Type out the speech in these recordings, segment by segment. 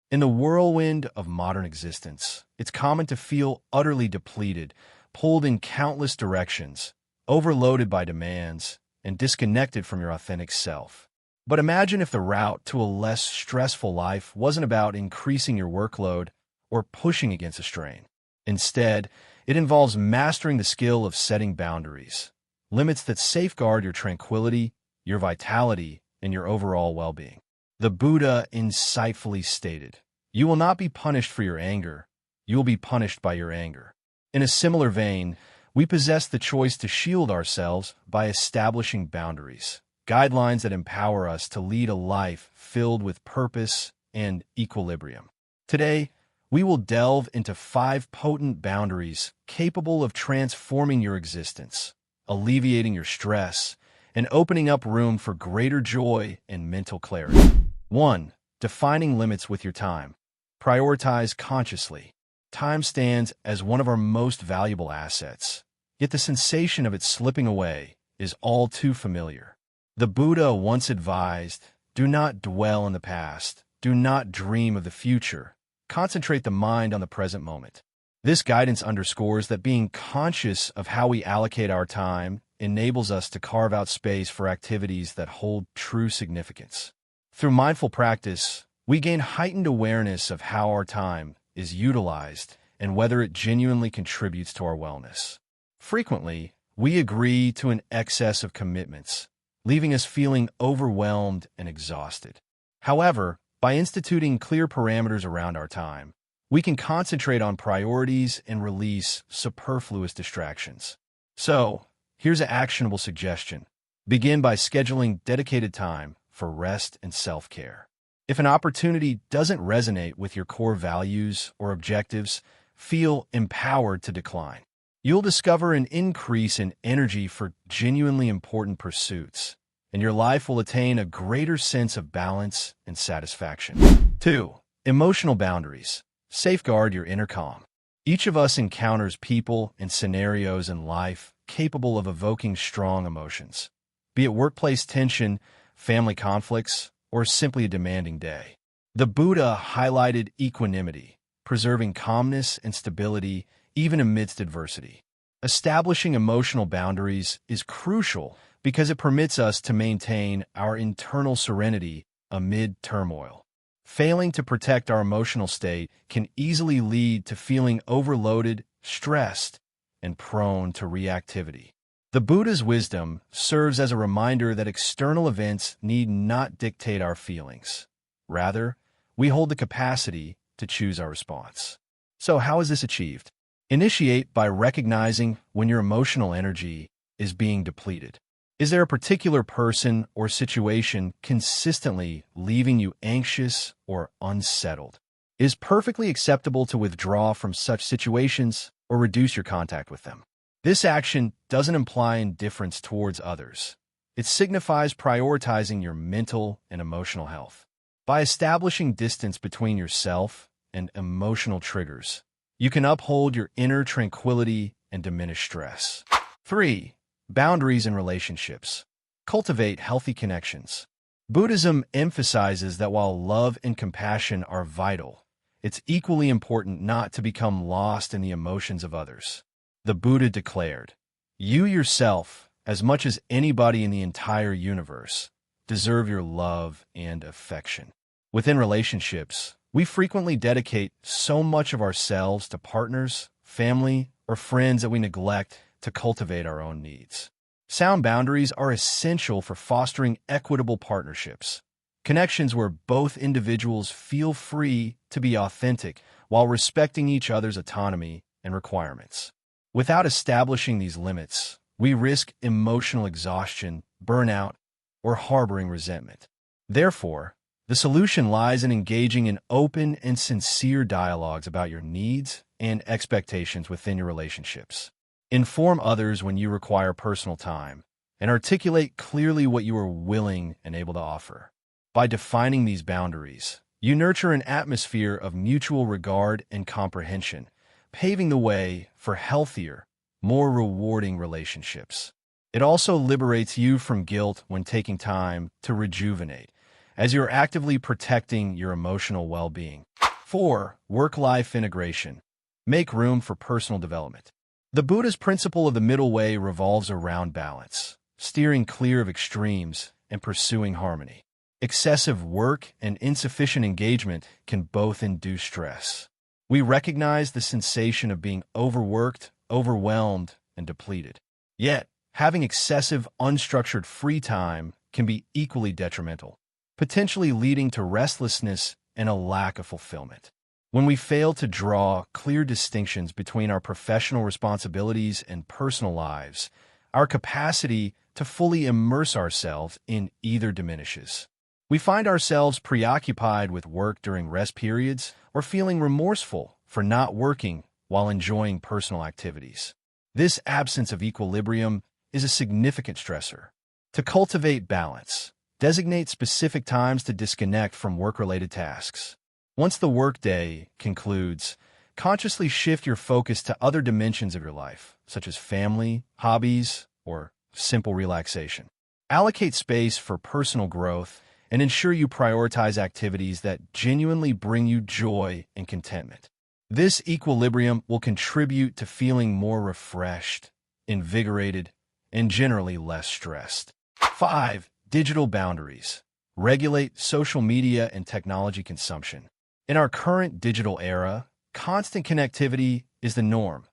In the whirlwind of modern existence, it's common to feel utterly depleted, pulled in countless directions, overloaded by demands, and disconnected from your authentic self. But imagine if the route to a less stressful life wasn't about increasing your workload or pushing against a strain. Instead, it involves mastering the skill of setting boundaries, limits that safeguard your tranquility, your vitality, and your overall well-being. The Buddha insightfully stated, "You will not be punished for your anger, you will be punished by your anger." In a similar vein, we possess the choice to shield ourselves by establishing boundaries, guidelines that empower us to lead a life filled with purpose and equilibrium. Today, we will delve into 5 potent boundaries capable of transforming your existence, alleviating your stress, and opening up room for greater joy and mental clarity. 1. Defining limits with your time. Prioritize consciously. Time stands as one of our most valuable assets, yet the sensation of it slipping away is all too familiar. The Buddha once advised, "Do not dwell in the past, do not dream of the future, concentrate the mind on the present moment." This guidance underscores that being conscious of how we allocate our time enables us to carve out space for activities that hold true significance. Through mindful practice, we gain heightened awareness of how our time is utilized and whether it genuinely contributes to our wellness. Frequently, we agree to an excess of commitments, leaving us feeling overwhelmed and exhausted. However, by instituting clear parameters around our time, we can concentrate on priorities and release superfluous distractions. So, here's an actionable suggestion. Begin by scheduling dedicated time for rest and self-care. If an opportunity doesn't resonate with your core values or objectives, feel empowered to decline. You'll discover an increase in energy for genuinely important pursuits, and your life will attain a greater sense of balance and satisfaction. 2. Emotional boundaries. Safeguard your inner calm. Each of us encounters people and scenarios in life capable of evoking strong emotions, be it workplace tension, family conflicts, or simply a demanding day. The Buddha highlighted equanimity, preserving calmness and stability even amidst adversity. Establishing emotional boundaries is crucial because it permits us to maintain our internal serenity amid turmoil. Failing to protect our emotional state can easily lead to feeling overloaded, stressed, and prone to reactivity. The Buddha's wisdom serves as a reminder that external events need not dictate our feelings. Rather, we hold the capacity to choose our response. So how is this achieved? Initiate by recognizing when your emotional energy is being depleted. Is there a particular person or situation consistently leaving you anxious or unsettled? It is perfectly acceptable to withdraw from such situations or reduce your contact with them. This action doesn't imply indifference towards others. It signifies prioritizing your mental and emotional health. By establishing distance between yourself and emotional triggers, you can uphold your inner tranquility and diminish stress. 3. Boundaries in relationships. Cultivate healthy connections. Buddhism emphasizes that while love and compassion are vital, it's equally important not to become lost in the emotions of others. The Buddha declared, "You yourself, as much as anybody in the entire universe, deserve your love and affection." Within relationships, we frequently dedicate so much of ourselves to partners, family, or friends that we neglect to cultivate our own needs. Sound boundaries are essential for fostering equitable partnerships, connections where both individuals feel free to be authentic while respecting each other's autonomy and requirements. Without establishing these limits, we risk emotional exhaustion, burnout, or harboring resentment. Therefore, the solution lies in engaging in open and sincere dialogues about your needs and expectations within your relationships. Inform others when you require personal time, and articulate clearly what you are willing and able to offer. By defining these boundaries, you nurture an atmosphere of mutual regard and comprehension, paving the way for healthier, more rewarding relationships. It also liberates you from guilt when taking time to rejuvenate, as you're actively protecting your emotional well-being. 4. Work-life integration. Make room for personal development. The Buddha's principle of the middle way revolves around balance, steering clear of extremes and pursuing harmony. Excessive work and insufficient engagement can both induce stress. We recognize the sensation of being overworked, overwhelmed, and depleted. Yet, having excessive, unstructured free time can be equally detrimental, potentially leading to restlessness and a lack of fulfillment. When we fail to draw clear distinctions between our professional responsibilities and personal lives, our capacity to fully immerse ourselves in either diminishes. We find ourselves preoccupied with work during rest periods or feeling remorseful for not working while enjoying personal activities. This absence of equilibrium is a significant stressor. To cultivate balance, designate specific times to disconnect from work-related tasks. Once the workday concludes, consciously shift your focus to other dimensions of your life, such as family, hobbies, or simple relaxation. Allocate space for personal growth and ensure you prioritize activities that genuinely bring you joy and contentment. This equilibrium will contribute to feeling more refreshed, invigorated, and generally less stressed. 5. Digital boundaries. Regulate social media and technology consumption. In our current digital era, constant connectivity is the norm.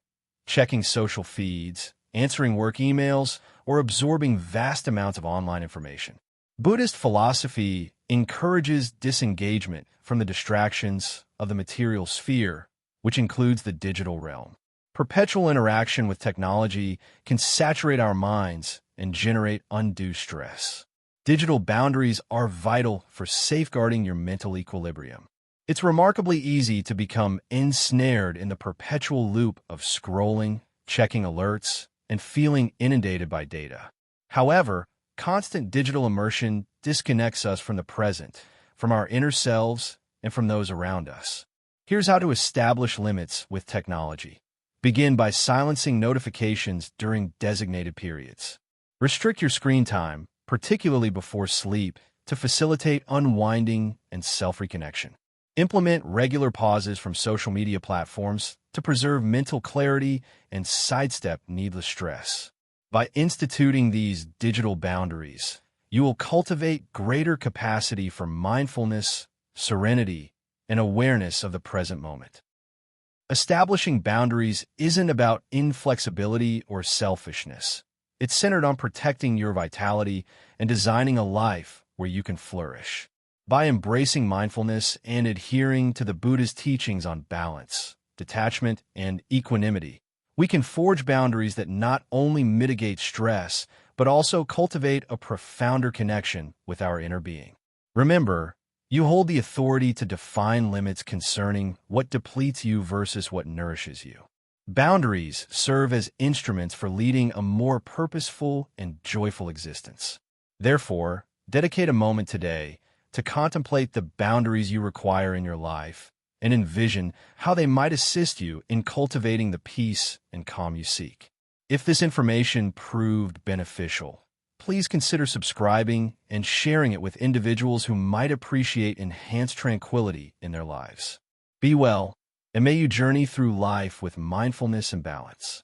Checking social feeds, answering work emails, or absorbing vast amounts of online information. Buddhist philosophy encourages disengagement from the distractions of the material sphere, which includes the digital realm. Perpetual interaction with technology can saturate our minds and generate undue stress. Digital boundaries are vital for safeguarding your mental equilibrium. It's remarkably easy to become ensnared in the perpetual loop of scrolling, checking alerts, and feeling inundated by data. However, constant digital immersion disconnects us from the present, from our inner selves, and from those around us. Here's how to establish limits with technology. Begin by silencing notifications during designated periods. Restrict your screen time, particularly before sleep, to facilitate unwinding and self-reconnection. Implement regular pauses from social media platforms to preserve mental clarity and sidestep needless stress. By instituting these digital boundaries, you will cultivate greater capacity for mindfulness, serenity, and awareness of the present moment. Establishing boundaries isn't about inflexibility or selfishness. It's centered on protecting your vitality and designing a life where you can flourish. By embracing mindfulness and adhering to the Buddha's teachings on balance, detachment, and equanimity, we can forge boundaries that not only mitigate stress, but also cultivate a profounder connection with our inner being. Remember, you hold the authority to define limits concerning what depletes you versus what nourishes you. Boundaries serve as instruments for leading a more purposeful and joyful existence. Therefore, dedicate a moment today to contemplate the boundaries you require in your life and envision how they might assist you in cultivating the peace and calm you seek. If this information proved beneficial, please consider subscribing and sharing it with individuals who might appreciate enhanced tranquility in their lives. Be well, and may you journey through life with mindfulness and balance.